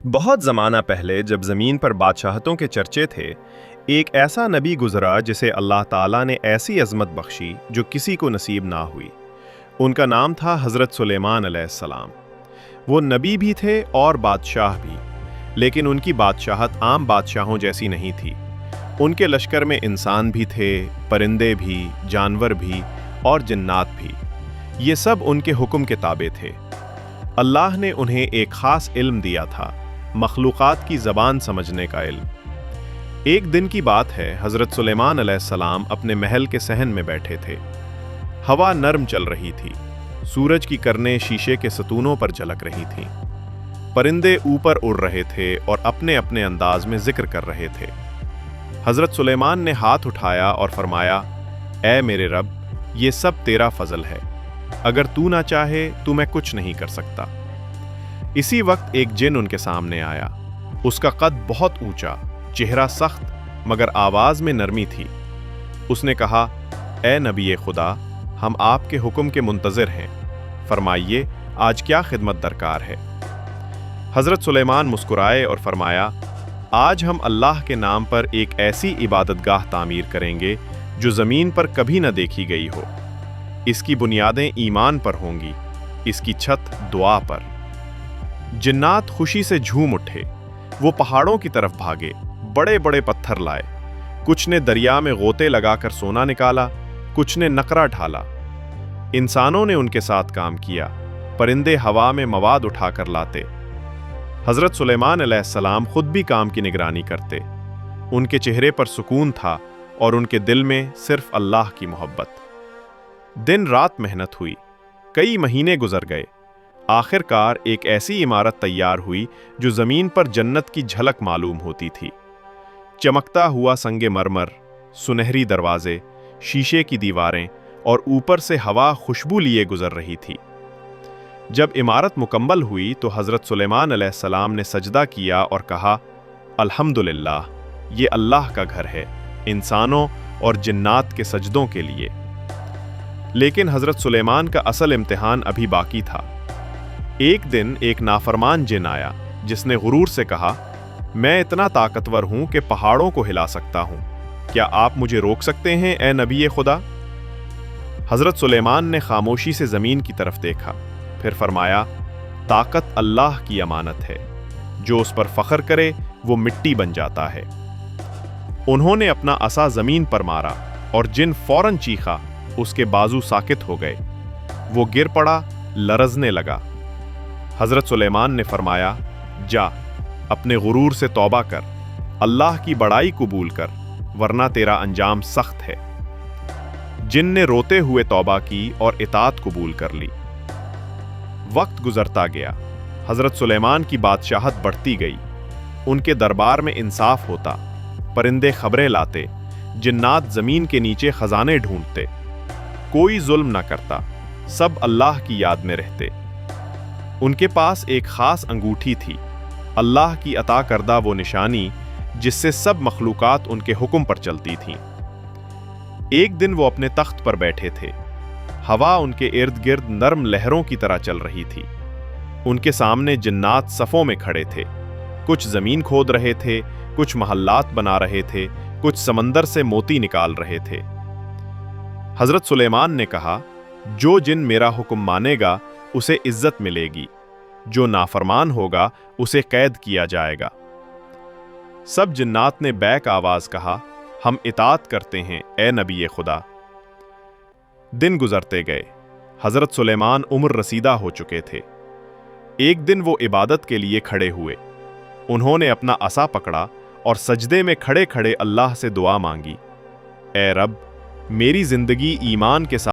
बहुत ज़माना पहले जब ज़मीन पर बादशाहतों के चर्चे थे, एक ऐसा नबी गुज़रा जिसे अल्लाह ताला ने ऐसी अज़मत बख्शी जो किसी को नसीब ना हुई। उनका नाम था हज़रत सुलेमान अलैहिस्सलाम। वो नबी भी थे और बादशाह भी, लेकिन उनकी बादशाहत आम बादशाहों जैसी नहीं थी। उनके लश्कर में इंसान भी थे, परिंदे भी, जानवर भी और जिन्नात भी। ये सब उनके हुक्म के ताबे थे। अल्लाह ने उन्हें एक ख़ास इल्म दिया था, मखलूक़ात की ज़बान समझने का इल्म। एक दिन की बात है, हज़रत सुलेमान अलैहिस्सलाम अपने महल के सहन में बैठे थे। हवा नरम चल रही थी, सूरज की किरणें शीशे के सतूनों पर झलक रही थीं। परिंदे ऊपर उड़ रहे थे और अपने अपने अंदाज में जिक्र कर रहे थे। हज़रत सुलेमान ने हाथ उठाया और फरमाया, ऐ मेरे रब, ये सब तेरा फजल है। अगर तू ना चाहे तो मैं कुछ नहीं कर सकता। इसी वक्त एक जिन उनके सामने आया। उसका कद बहुत ऊंचा, चेहरा सख्त मगर आवाज में नरमी थी। उसने कहा, ए नबी खुदा, हम आपके हुक्म के मुंतज़िर हैं। फरमाइए, आज क्या खिदमत दरकार है। हज़रत सुलेमान मुस्कुराए और फरमाया, आज हम अल्लाह के नाम पर एक ऐसी इबादतगाह तामीर करेंगे जो ज़मीन पर कभी न देखी गई हो। इसकी बुनियादें ईमान पर होंगी, इसकी छत दुआ पर। जिन्नात खुशी से झूम उठे। वो पहाड़ों की तरफ भागे, बड़े बड़े पत्थर लाए। कुछ ने दरिया में गोते लगाकर सोना निकाला, कुछ ने नकरा ढाला। इंसानों ने उनके साथ काम किया, परिंदे हवा में मवाद उठाकर लाते। हज़रत सुलेमान अलैहिस्सलाम खुद भी काम की निगरानी करते। उनके चेहरे पर सुकून था और उनके दिल में सिर्फ अल्लाह की मोहब्बत। दिन रात मेहनत हुई, कई महीने गुजर गए। आखिरकार एक ऐसी इमारत तैयार हुई जो ज़मीन पर जन्नत की झलक मालूम होती थी। चमकता हुआ संगे मरमर, सुनहरी दरवाजे, शीशे की दीवारें और ऊपर से हवा खुशबू लिए गुजर रही थी। जब इमारत मुकम्मल हुई तो हज़रत सुलेमान अलैहिस्सलाम ने सजदा किया और कहा, अल्हम्दुलिल्लाह, ये अल्लाह का घर है, इंसानों और जिन्नात के सजदों के लिए। लेकिन हज़रत सुलेमान का असल इम्तिहान अभी बाकी था। एक दिन एक नाफरमान जिन आया जिसने गुरूर से कहा, मैं इतना ताकतवर हूं कि पहाड़ों को हिला सकता हूं। क्या आप मुझे रोक सकते हैं, ए नबी खुदा? हज़रत सुलेमान ने खामोशी से ज़मीन की तरफ देखा, फिर फरमाया, ताकत अल्लाह की अमानत है, जो उस पर फ़ख्र करे वो मिट्टी बन जाता है। उन्होंने अपना असा ज़मीन पर मारा और जिन फौरन चीखा, उसके बाजू साकित हो गए। वो गिर पड़ा, लरजने लगा। हज़रत सुलेमान ने फरमाया, जा, अपने गुरूर से तौबा कर, अल्लाह की बड़ाई कबूल कर, वरना तेरा अंजाम सख्त है। जिन ने रोते हुए तौबा की और इताअत कबूल कर ली। वक्त गुजरता गया, हज़रत सुलेमान की बादशाहत बढ़ती गई। उनके दरबार में इंसाफ होता, परिंदे खबरें लाते, जिन्नात ज़मीन के नीचे खजाने ढूंढते। कोई जुल्म न करता, सब अल्लाह की याद में रहते। उनके पास एक ख़ास अंगूठी थी, अल्लाह की अता करदा वो निशानी जिससे सब मखलूक़ात उनके हुक्म पर चलती थीं। एक दिन वो अपने तख्त पर बैठे थे। हवा उनके इर्द गिर्द नर्म लहरों की तरह चल रही थी। उनके सामने जिन्नात सफ़ों में खड़े थे। कुछ ज़मीन खोद रहे थे, कुछ महल्लात बना रहे थे, कुछ समंदर से मोती निकाल रहे थे। हज़रत सुलेमान ने कहा, जो जिन मेरा हुक्म मानेगा उसे इज्जत मिलेगी, जो नाफरमान होगा उसे कैद किया जाएगा। सब जिन्नात ने बैक आवाज कहा, हम इताअत करते हैं, ए नबी खुदा। दिन गुजरते गए। हज़रत सुलेमान उम्र रसीदा हो चुके थे। एक दिन वो इबादत के लिए खड़े हुए। उन्होंने अपना असा पकड़ा और सजदे में खड़े खड़े अल्लाह से दुआ मांगी, ए रब, मेरी जिंदगी ईमान के साथ